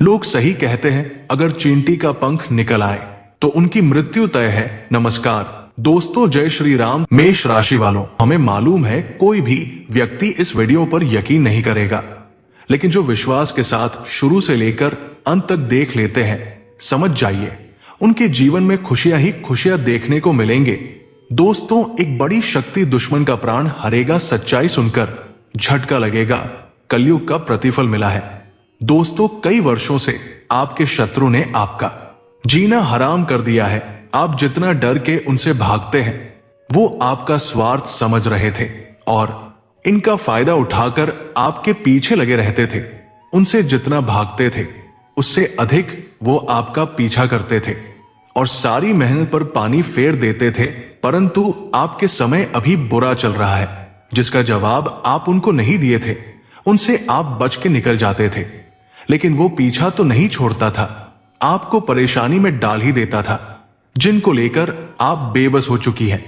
लोग सही कहते हैं, अगर चींटी का पंख निकल आए तो उनकी मृत्यु तय है। नमस्कार दोस्तों, जय श्री राम। मेष राशि वालों, हमें मालूम है कोई भी व्यक्ति इस वीडियो पर यकीन नहीं करेगा, लेकिन जो विश्वास के साथ शुरू से लेकर अंत तक देख लेते हैं, समझ जाइए उनके जीवन में खुशियां ही खुशियां देखने को मिलेंगे। दोस्तों, एक बड़ी शक्ति दुश्मन का प्राण हरेगा। सच्चाई सुनकर झटका लगेगा, कलयुग का प्रतिफल मिला है। दोस्तों, कई वर्षों से आपके शत्रु ने आपका जीना हराम कर दिया है। आप जितना डर के उनसे भागते हैं, वो आपका स्वार्थ समझ रहे थे और इनका फायदा उठाकर आपके पीछे लगे रहते थे। उनसे जितना भागते थे उससे अधिक वो आपका पीछा करते थे और सारी मेहनत पर पानी फेर देते थे। परंतु आपके समय अभी बुरा चल रहा है, जिसका जवाब आप उनको नहीं दिए थे। उनसे आप बच के निकल जाते थे, लेकिन वो पीछा तो नहीं छोड़ता था, आपको परेशानी में डाल ही देता था, जिनको लेकर आप बेबस हो चुकी हैं।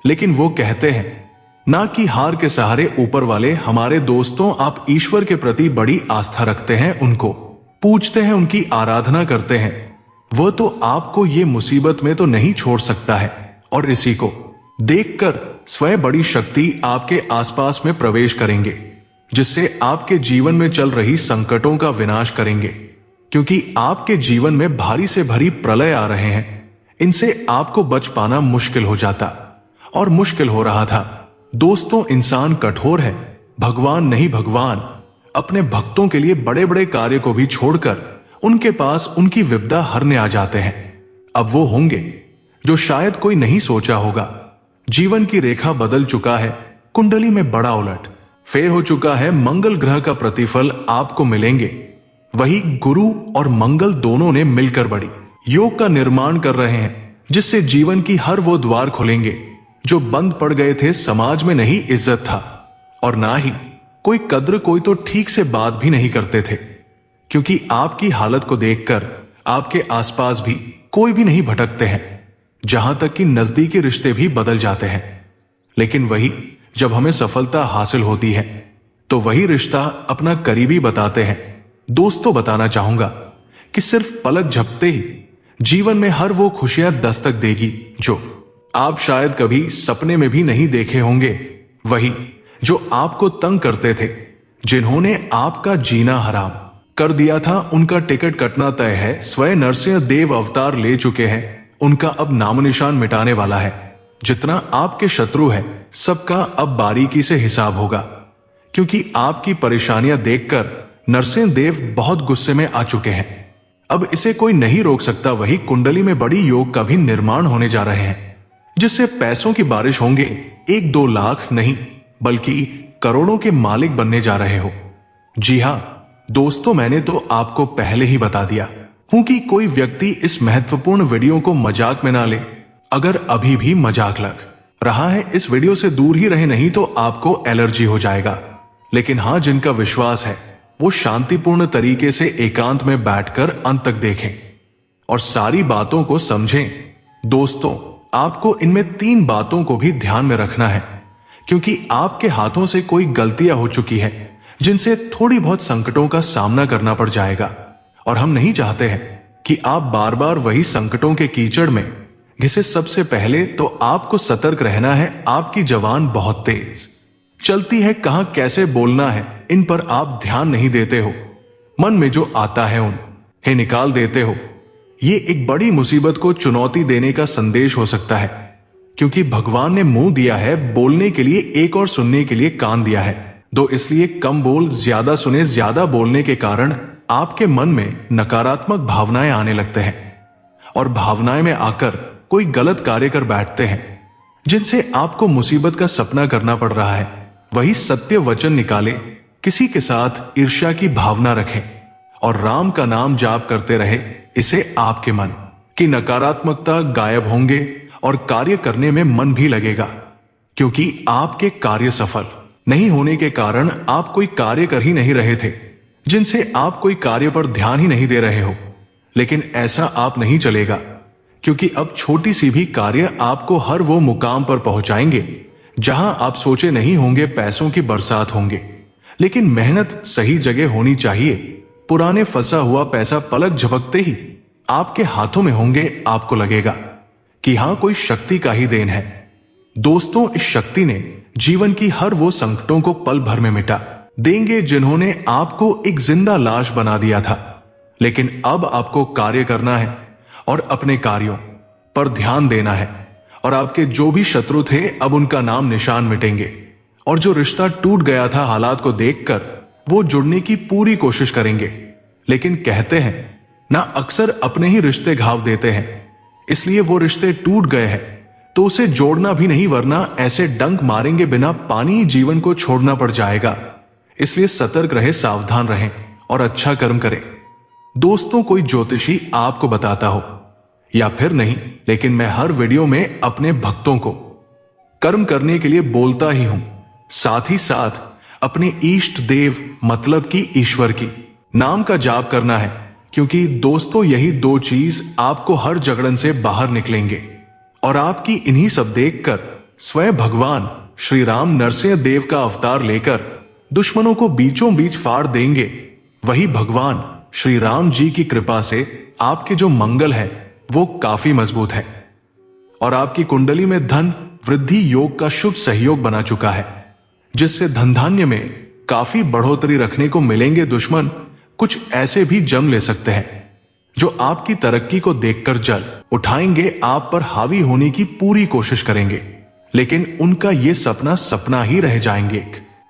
लेकिन वो कहते हैं ना कि हार के सहारे ऊपर वाले। हमारे दोस्तों, आप ईश्वर के प्रति बड़ी आस्था रखते हैं, उनको पूजते हैं, उनकी आराधना करते हैं। वह तो आपको ये मुसीबत में तो नहीं छोड़ सकता है और इसी को देखकर स्वयं बड़ी शक्ति आपके आसपास में प्रवेश करेंगे, जिससे आपके जीवन में चल रही संकटों का विनाश करेंगे। क्योंकि आपके जीवन में भारी से भारी प्रलय आ रहे हैं, इनसे आपको बच पाना मुश्किल हो जाता और मुश्किल हो रहा था। दोस्तों, इंसान कठोर है, भगवान नहीं। भगवान अपने भक्तों के लिए बड़े बड़े कार्य को भी छोड़कर उनके पास उनकी विपदा हरने आ जाते हैं। अब वो होंगे जो शायद कोई नहीं सोचा होगा। जीवन की रेखा बदल चुका है, कुंडली में बड़ा उलट फेर हो चुका है। मंगल ग्रह का प्रतिफल आपको मिलेंगे। वही गुरु और मंगल दोनों ने मिलकर बड़ी योग का निर्माण कर रहे हैं, जिससे जीवन की हर वो द्वार खुलेंगे जो बंद पड़ गए थे। समाज में नहीं इज्जत था और ना ही कोई कद्र, कोई तो ठीक से बात भी नहीं करते थे, क्योंकि आपकी हालत को देखकर आपके आसपास भी कोई भी नहीं भटकते हैं, जहां तक कि नजदीकी रिश्ते भी बदल जाते हैं। लेकिन वही जब हमें सफलता हासिल होती है तो वही रिश्ता अपना करीबी बताते हैं। दोस्तों, बताना चाहूंगा कि सिर्फ पलक झपकते ही जीवन में हर वो खुशियां दस्तक देगी जो आप शायद कभी सपने में भी नहीं देखे होंगे। वही जो आपको तंग करते थे, जिन्होंने आपका जीना हराम कर दिया था, उनका टिकट कटना तय है। स्वयं नरसिंह देव अवतार ले चुके हैं, उनका अब नामो निशान मिटाने वाला है। जितना आपके शत्रु है, सबका अब बारीकी से हिसाब होगा, क्योंकि आपकी परेशानियां देखकर नरसिंह देव बहुत गुस्से में आ चुके हैं। अब इसे कोई नहीं रोक सकता। वही कुंडली में बड़ी योग का भी निर्माण होने जा रहे हैं, जिससे पैसों की बारिश होंगे। 1-2 लाख नहीं, बल्कि करोड़ों के मालिक बनने जा रहे हो। जी हां दोस्तों, मैंने तो आपको पहले ही बता दिया हूं कि कोई व्यक्ति इस महत्वपूर्ण वीडियो को मजाक में ना ले। अगर अभी भी मजाक लग रहा है, इस वीडियो से दूर ही रहे, नहीं तो आपको एलर्जी हो जाएगा। लेकिन हां, जिनका विश्वास है वो शांतिपूर्ण तरीके से एकांत में बैठकर अंत तक देखें और सारी बातों को समझें। दोस्तों, आपको इनमें 3 बातों को भी ध्यान में रखना है, क्योंकि आपके हाथों से कोई गलतियां हो चुकी है, जिनसे थोड़ी बहुत संकटों का सामना करना पड़ जाएगा। और हम नहीं चाहते हैं कि आप बार बार वही संकटों के कीचड़ में घिसे। सबसे पहले तो आपको सतर्क रहना है। आपकी जबान बहुत तेज चलती है, कहां कैसे बोलना है इन पर आप ध्यान नहीं देते हो। मन में जो आता है उन्हें निकाल देते हो। ये एक बड़ी मुसीबत को चुनौती देने का संदेश हो सकता है, क्योंकि भगवान ने मुंह दिया है बोलने के लिए, एक और सुनने के लिए कान दिया है। दो इसलिए कम बोल, ज्यादा सुने। ज्यादा बोलने के कारण आपके मन में नकारात्मक भावनाएं आने लगते हैं और भावनाएं में आकर कोई गलत कार्य कर बैठते हैं, जिनसे आपको मुसीबत का सपना करना पड़ रहा है। वही सत्य वचन निकाले, किसी के साथ ईर्ष्या की भावना रखें और राम का नाम जाप करते रहे। इसे आपके मन की नकारात्मकता गायब होंगे और कार्य करने में मन भी लगेगा, क्योंकि आपके कार्य सफल नहीं होने के कारण आप कोई कार्य कर ही नहीं रहे थे, जिनसे आप कोई कार्य पर ध्यान ही नहीं दे रहे हो। लेकिन ऐसा आप नहीं चलेगा, क्योंकि अब छोटी सी भी कार्य आपको हर वो मुकाम पर पहुंचाएंगे जहां आप सोचे नहीं होंगे। पैसों की बरसात होंगे, लेकिन मेहनत सही जगह होनी चाहिए। पुराने फंसा हुआ पैसा पलक झपकते ही आपके हाथों में होंगे, आपको लगेगा कि हां कोई शक्ति का ही देन है। दोस्तों, इस शक्ति ने जीवन की हर वो संकटों को पल भर में मिटा देंगे जिन्होंने आपको एक जिंदा लाश बना दिया था। लेकिन अब आपको कार्य करना है और अपने कार्यों पर ध्यान देना है, और आपके जो भी शत्रु थे अब उनका नाम निशान मिटेंगे, और जो रिश्ता टूट गया था हालात को देखकर वो जुड़ने की पूरी कोशिश करेंगे। लेकिन कहते हैं ना, अक्सर अपने ही रिश्ते घाव देते हैं, इसलिए वो रिश्ते टूट गए हैं तो उसे जोड़ना भी नहीं, वरना ऐसे डंक मारेंगे बिना पानी जीवन को छोड़ना पड़ जाएगा। इसलिए सतर्क रहे, सावधान रहें और अच्छा कर्म करें। दोस्तों, कोई ज्योतिषी आपको बताता हो या फिर नहीं, लेकिन मैं हर वीडियो में अपने भक्तों को कर्म करने के लिए बोलता ही हूं, साथ ही साथ अपने इष्ट देव मतलब कि ईश्वर की नाम का जाप करना है, क्योंकि दोस्तों यही दो चीज आपको हर जगड़न से बाहर निकलेंगे। और आपकी इन्हीं सब देखकर स्वयं भगवान श्री राम नरसिंह देव का अवतार लेकर दुश्मनों को बीचों बीच फाड़ देंगे। वही भगवान श्री राम जी की कृपा से आपके जो मंगल है वो काफी मजबूत है, और आपकी कुंडली में धन वृद्धि योग का शुभ सहयोग बना चुका है, जिससे धन धान्य में काफी बढ़ोतरी रखने को मिलेंगे। दुश्मन कुछ ऐसे भी जम ले सकते हैं जो आपकी तरक्की को देखकर जल उठाएंगे, आप पर हावी होने की पूरी कोशिश करेंगे, लेकिन उनका ये सपना सपना ही रह जाएंगे,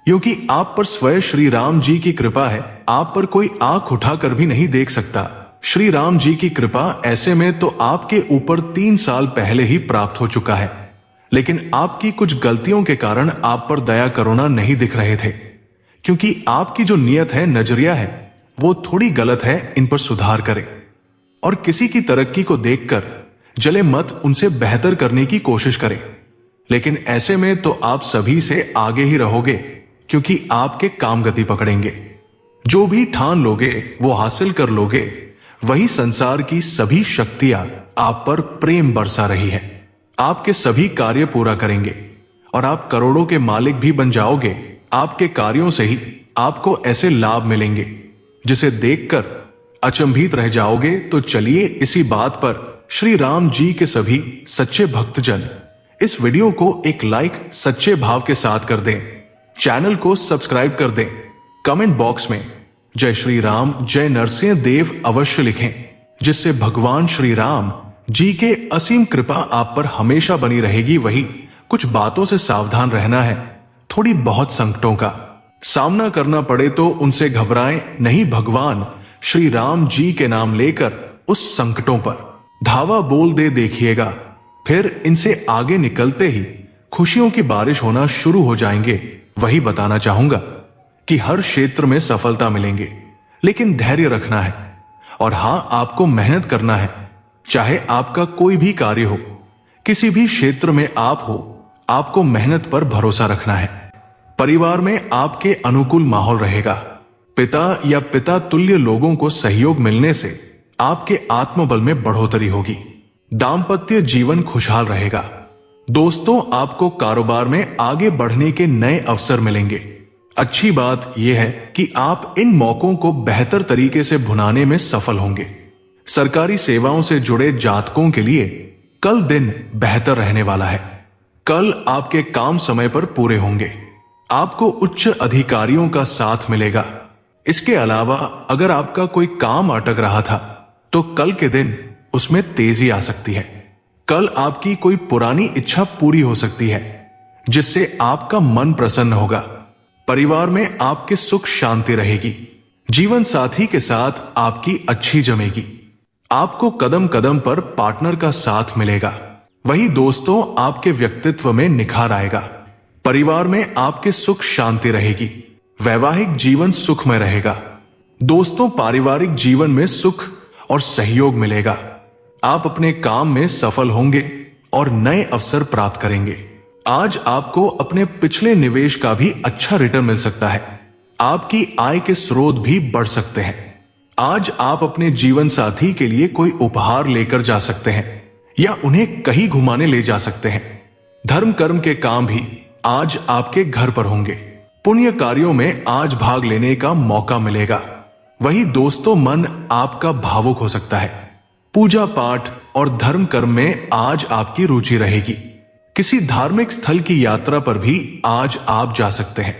क्योंकि आप पर स्वयं श्री राम जी की कृपा है। आप पर कोई आंख उठाकर भी नहीं देख सकता। श्री राम जी की कृपा ऐसे में तो आपके ऊपर 3 साल पहले ही प्राप्त हो चुका है, लेकिन आपकी कुछ गलतियों के कारण आप पर दया करुणा नहीं दिख रहे थे, क्योंकि आपकी जो नियत है, नजरिया है, वो थोड़ी गलत है। इन पर सुधार करें और किसी की तरक्की को देखकर जले मत, उनसे बेहतर करने की कोशिश करें। लेकिन ऐसे में तो आप सभी से आगे ही रहोगे, क्योंकि आपके काम गति पकड़ेंगे। जो भी ठान लोगे वो हासिल कर लोगे। वही संसार की सभी शक्तियां आप पर प्रेम बरसा रही है, आपके सभी कार्य पूरा करेंगे और आप करोड़ों के मालिक भी बन जाओगे। आपके कार्यों से ही आपको ऐसे लाभ मिलेंगे जिसे देखकर अचंभित रह जाओगे। तो चलिए इसी बात पर श्री राम जी के सभी सच्चे भक्तजन इस वीडियो को एक लाइक सच्चे भाव के साथ कर दें, चैनल को सब्सक्राइब कर दें, कमेंट बॉक्स में जय श्री राम जय नरसिंह देव अवश्य लिखें, जिससे भगवान श्री राम जी के असीम कृपा आप पर हमेशा बनी रहेगी। वही कुछ बातों से सावधान रहना है, थोड़ी बहुत संकटों का सामना करना पड़े तो उनसे घबराएं नहीं। भगवान श्री राम जी के नाम लेकर उस संकटों पर धावा बोल दे देखिएगा, फिर इनसे आगे निकलते ही खुशियों की बारिश होना शुरू हो जाएंगे। वही बताना चाहूंगा कि हर क्षेत्र में सफलता मिलेंगे, लेकिन धैर्य रखना है और हां, आपको मेहनत करना है। चाहे आपका कोई भी कार्य हो, किसी भी क्षेत्र में आप हो, आपको मेहनत पर भरोसा रखना है। परिवार में आपके अनुकूल माहौल रहेगा। पिता या पिता तुल्य लोगों को सहयोग मिलने से आपके आत्मबल में बढ़ोतरी होगी। दाम्पत्य जीवन खुशहाल रहेगा। दोस्तों, आपको कारोबार में आगे बढ़ने के नए अवसर मिलेंगे। अच्छी बात यह है कि आप इन मौकों को बेहतर तरीके से भुनाने में सफल होंगे। सरकारी सेवाओं से जुड़े जातकों के लिए कल दिन बेहतर रहने वाला है। कल आपके काम समय पर पूरे होंगे। आपको उच्च अधिकारियों का साथ मिलेगा। इसके अलावा अगर आपका कोई काम अटक रहा था तो कल के दिन उसमें तेजी आ सकती है। कल आपकी कोई पुरानी इच्छा पूरी हो सकती है, जिससे आपका मन प्रसन्न होगा। परिवार में आपके सुख शांति रहेगी। जीवन साथी के साथ आपकी अच्छी जमेगी। आपको कदम कदम पर पार्टनर का साथ मिलेगा। वही दोस्तों, आपके व्यक्तित्व में निखार आएगा। परिवार में आपके सुख शांति रहेगी। वैवाहिक जीवन सुखमय रहेगा। दोस्तों, पारिवारिक जीवन में सुख और सहयोग मिलेगा। आप अपने काम में सफल होंगे और नए अवसर प्राप्त करेंगे। आज आपको अपने पिछले निवेश का भी अच्छा रिटर्न मिल सकता है। आपकी आय के स्रोत भी बढ़ सकते हैं। आज आप अपने जीवन साथी के लिए कोई उपहार लेकर जा सकते हैं या उन्हें कहीं घुमाने ले जा सकते हैं। धर्म कर्म के काम भी आज आपके घर पर होंगे। पुण्य कार्यों में आज भाग लेने का मौका मिलेगा। वही दोस्तों मन आपका भावुक हो सकता है। पूजा पाठ और धर्म कर्म में आज आपकी रुचि रहेगी। किसी धार्मिक स्थल की यात्रा पर भी आज आप जा सकते हैं।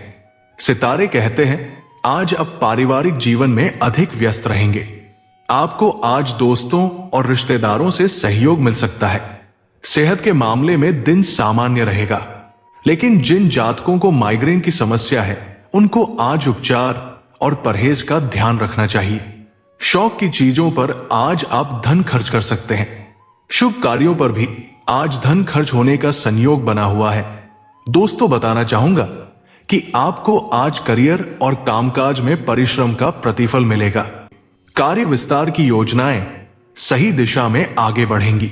सितारे कहते हैं आज आप पारिवारिक जीवन में अधिक व्यस्त रहेंगे। आपको आज दोस्तों और रिश्तेदारों से सहयोग मिल सकता है। सेहत के मामले में दिन सामान्य रहेगा, लेकिन जिन जातकों को माइग्रेन की समस्या है उनको आज उपचार और परहेज का ध्यान रखना चाहिए। शौक की चीजों पर आज आप धन खर्च कर सकते हैं। शुभ कार्यों पर भी आज धन खर्च होने का संयोग बना हुआ है। दोस्तों बताना चाहूंगा कि आपको आज करियर और कामकाज में परिश्रम का प्रतिफल मिलेगा। कार्य विस्तार की योजनाएं सही दिशा में आगे बढ़ेंगी।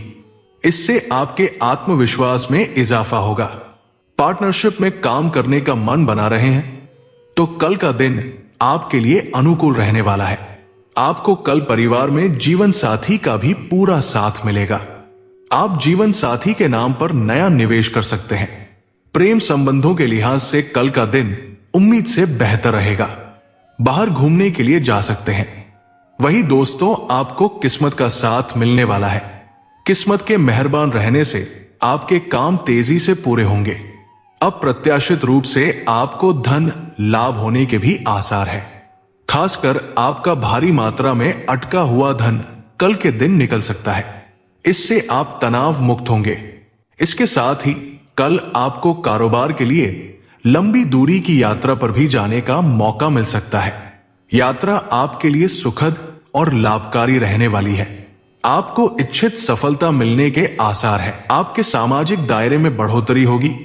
इससे आपके आत्मविश्वास में इजाफा होगा। पार्टनरशिप में काम करने का मन बना रहे हैं तो कल का दिन आपके लिए अनुकूल रहने वाला है। आपको कल परिवार में जीवन साथी का भी पूरा साथ मिलेगा। आप जीवन साथी के नाम पर नया निवेश कर सकते हैं। प्रेम संबंधों के लिहाज से कल का दिन उम्मीद से बेहतर रहेगा। बाहर घूमने के लिए जा सकते हैं। वही दोस्तों आपको किस्मत का साथ मिलने वाला है। किस्मत के मेहरबान रहने से आपके काम तेजी से पूरे होंगे। अप्रत्याशित रूप से आपको धन लाभ होने के भी आसार है। खासकर आपका भारी मात्रा में अटका हुआ धन कल के दिन निकल सकता है। इससे आप तनाव मुक्त होंगे। इसके साथ ही कल आपको कारोबार के लिए लंबी दूरी की यात्रा पर भी जाने का मौका मिल सकता है। यात्रा आपके लिए सुखद और लाभकारी रहने वाली है। आपको इच्छित सफलता मिलने के आसार है। आपके सामाजिक दायरे में बढ़ोतरी होगी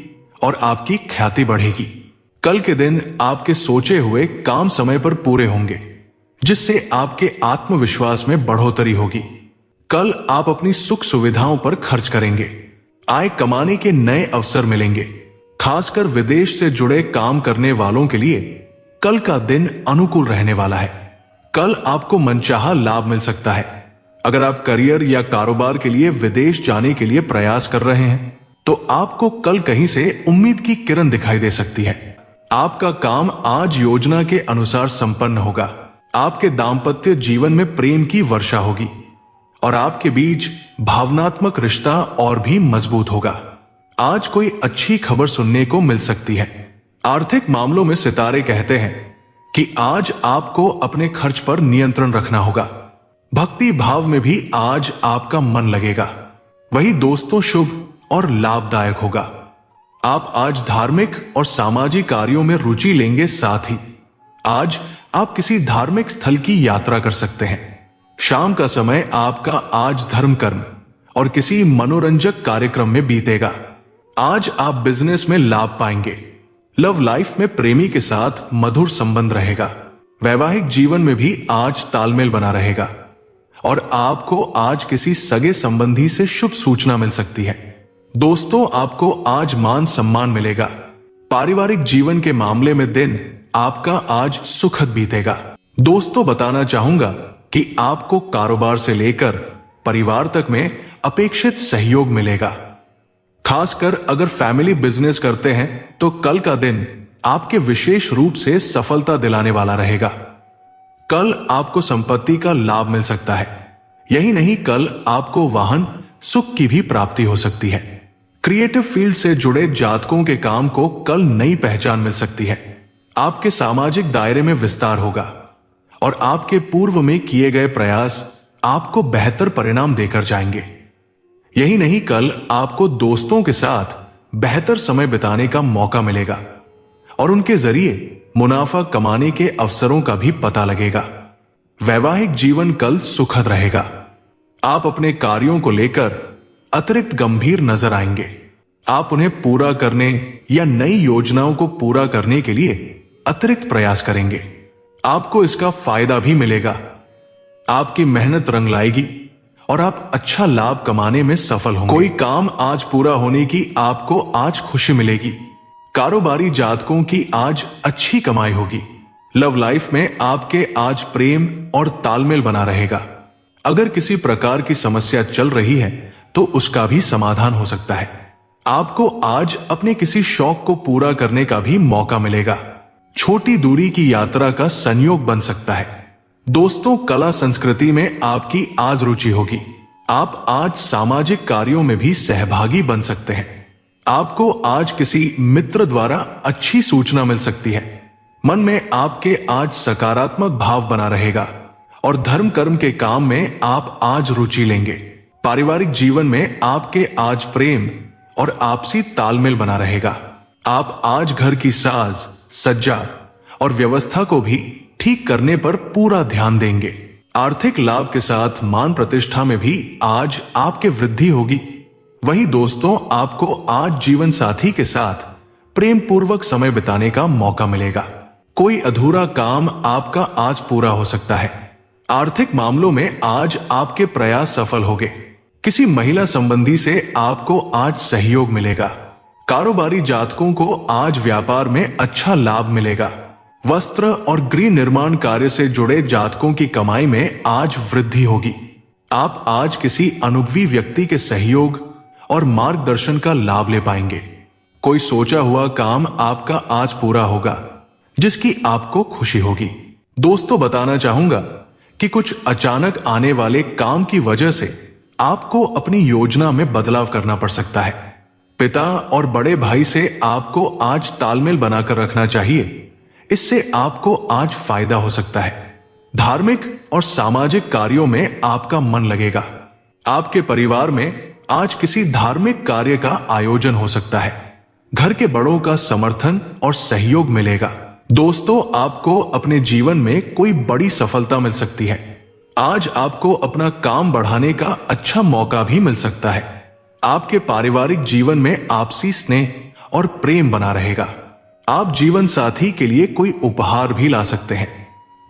और आपकी ख्याति बढ़ेगी। कल के दिन आपके सोचे हुए काम समय पर पूरे होंगे, जिससे आपके आत्मविश्वास में बढ़ोतरी होगी। कल आप अपनी सुख सुविधाओं पर खर्च करेंगे। आय कमाने के नए अवसर मिलेंगे। खासकर विदेश से जुड़े काम करने वालों के लिए कल का दिन अनुकूल रहने वाला है। कल आपको मनचाहा लाभ मिल सकता है। अगर आप करियर या कारोबार के लिए विदेश जाने के लिए प्रयास कर रहे हैं तो आपको कल कहीं से उम्मीद की किरण दिखाई दे सकती है। आपका काम आज योजना के अनुसार संपन्न होगा। आपके दांपत्य जीवन में प्रेम की वर्षा होगी और आपके बीच भावनात्मक रिश्ता और भी मजबूत होगा। आज कोई अच्छी खबर सुनने को मिल सकती है। आर्थिक मामलों में सितारे कहते हैं कि आज आपको अपने खर्च पर नियंत्रण रखना होगा। भक्ति भाव में भी आज आपका मन लगेगा। वही दोस्तों शुभ और लाभदायक होगा। आप आज धार्मिक और सामाजिक कार्यों में रुचि लेंगे। साथ ही आज आप किसी धार्मिक स्थल की यात्रा कर सकते हैं। शाम का समय आपका आज धर्म कर्म और किसी मनोरंजक कार्यक्रम में बीतेगा। आज आप बिजनेस में लाभ पाएंगे। लव लाइफ में प्रेमी के साथ मधुर संबंध रहेगा। वैवाहिक जीवन में भी आज तालमेल बना रहेगा और आपको आज किसी सगे संबंधी से शुभ सूचना मिल सकती है। दोस्तों आपको आज मान सम्मान मिलेगा। पारिवारिक जीवन के मामले में दिन आपका आज सुखद बीतेगा। दोस्तों बताना चाहूंगा कि आपको कारोबार से लेकर परिवार तक में अपेक्षित सहयोग मिलेगा। खासकर अगर फैमिली बिजनेस करते हैं तो कल का दिन आपके विशेष रूप से सफलता दिलाने वाला रहेगा। कल आपको संपत्ति का लाभ मिल सकता है। यही नहीं, कल आपको वाहन सुख की भी प्राप्ति हो सकती है। क्रिएटिव फील्ड से जुड़े जातकों के काम को कल नई पहचान मिल सकती है। आपके सामाजिक दायरे में विस्तार होगा और आपके पूर्व में किए गए प्रयास आपको बेहतर परिणाम देकर जाएंगे। यही नहीं, कल आपको दोस्तों के साथ बेहतर समय बिताने का मौका मिलेगा और उनके जरिए मुनाफा कमाने के अवसरों का भी पता लगेगा। वैवाहिक जीवन कल सुखद रहेगा। आप अपने कार्यों को लेकर अतिरिक्त गंभीर नजर आएंगे। आप उन्हें पूरा करने या नई योजनाओं को पूरा करने के लिए अतिरिक्त प्रयास करेंगे। आपको इसका फायदा भी मिलेगा। आपकी मेहनत रंग लाएगी और आप अच्छा लाभ कमाने में सफल होंगे। कोई काम आज पूरा होने की आपको आज खुशी मिलेगी। कारोबारी जातकों की आज अच्छी कमाई होगी। लव लाइफ में आपके आज प्रेम और तालमेल बना रहेगा। अगर किसी प्रकार की समस्या चल रही है तो उसका भी समाधान हो सकता है। आपको आज अपने किसी शौक को पूरा करने का भी मौका मिलेगा। छोटी दूरी की यात्रा का संयोग बन सकता है। दोस्तों, कला संस्कृति में आपकी आज रुचि होगी। आप आज सामाजिक कार्यों में भी सहभागी बन सकते हैं। आपको आज किसी मित्र द्वारा अच्छी सूचना मिल सकती है। मन में आपके आज सकारात्मक भाव बना रहेगा और धर्म कर्म के काम में आप आज रुचि लेंगे। पारिवारिक जीवन में आपके आज प्रेम और आपसी तालमेल बना रहेगा। आप आज घर की साज सज्जा और व्यवस्था को भी ठीक करने पर पूरा ध्यान देंगे। आर्थिक लाभ के साथ मान प्रतिष्ठा में भी आज आपके वृद्धि होगी। वहीं दोस्तों, आपको आज जीवन साथी के साथ प्रेम पूर्वक समय बिताने का मौका मिलेगा। कोई अधूरा काम आपका आज पूरा हो सकता है। आर्थिक मामलों में आज आपके प्रयास सफल होंगे। किसी महिला संबंधी से आपको आज सहयोग मिलेगा। कारोबारी जातकों को आज व्यापार में अच्छा लाभ मिलेगा। वस्त्र और गृह निर्माण कार्य से जुड़े जातकों की कमाई में आज वृद्धि होगी। आप आज किसी अनुभवी व्यक्ति के सहयोग और मार्गदर्शन का लाभ ले पाएंगे। कोई सोचा हुआ काम आपका आज पूरा होगा, जिसकी आपको खुशी होगी। दोस्तों, बताना चाहूंगा कि कुछ अचानक आने वाले काम की वजह से आपको अपनी योजना में बदलाव करना पड़ सकता है। पिता और बड़े भाई से आपको आज तालमेल बनाकर रखना चाहिए। इससे आपको आज फायदा हो सकता है। धार्मिक और सामाजिक कार्यों में आपका मन लगेगा। आपके परिवार में आज किसी धार्मिक कार्य का आयोजन हो सकता है। घर के बड़ों का समर्थन और सहयोग मिलेगा। दोस्तों, आपको अपने जीवन में कोई बड़ी सफलता मिल सकती है। आज आपको अपना काम बढ़ाने का अच्छा मौका भी मिल सकता है। आपके पारिवारिक जीवन में आपसी स्नेह और प्रेम बना रहेगा। आप जीवन साथी के लिए कोई उपहार भी ला सकते हैं।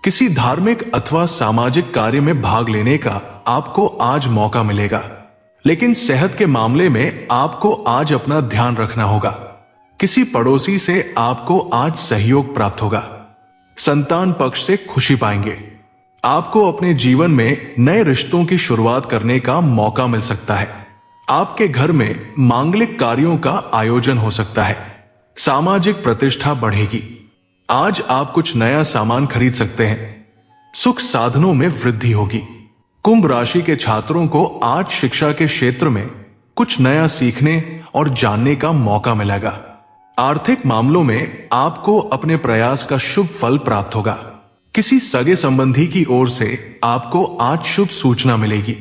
किसी धार्मिक अथवा सामाजिक कार्य में भाग लेने का आपको आज मौका मिलेगा। लेकिन सेहत के मामले में आपको आज अपना ध्यान रखना होगा। किसी पड़ोसी से आपको आज सहयोग प्राप्त होगा। संतान पक्ष से खुशी पाएंगे। आपको अपने जीवन में नए रिश्तों की शुरुआत करने का मौका मिल सकता है। आपके घर में मांगलिक कार्यों का आयोजन हो सकता है। सामाजिक प्रतिष्ठा बढ़ेगी। आज आप कुछ नया सामान खरीद सकते हैं। सुख साधनों में वृद्धि होगी। कुंभ राशि के छात्रों को आज शिक्षा के क्षेत्र में कुछ नया सीखने और जानने का मौका मिलेगा। आर्थिक मामलों में आपको अपने प्रयास का शुभ फल प्राप्त होगा। किसी सगे संबंधी की ओर से आपको आज शुभ सूचना मिलेगी।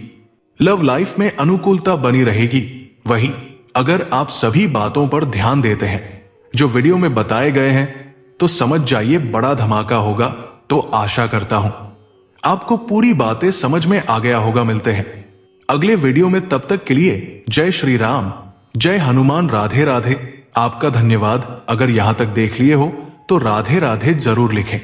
लव लाइफ में अनुकूलता बनी रहेगी। वहीं अगर आप सभी बातों पर ध्यान देते हैं जो वीडियो में बताए गए हैं, तो समझ जाइए बड़ा धमाका होगा। तो आशा करता हूं आपको पूरी बातें समझ में आ गया होगा। मिलते हैं अगले वीडियो में, तब तक के लिए जय श्री राम, जय हनुमान, राधे राधे। आपका धन्यवाद। अगर यहां तक देख लिए हो तो राधे राधे जरूर लिखें।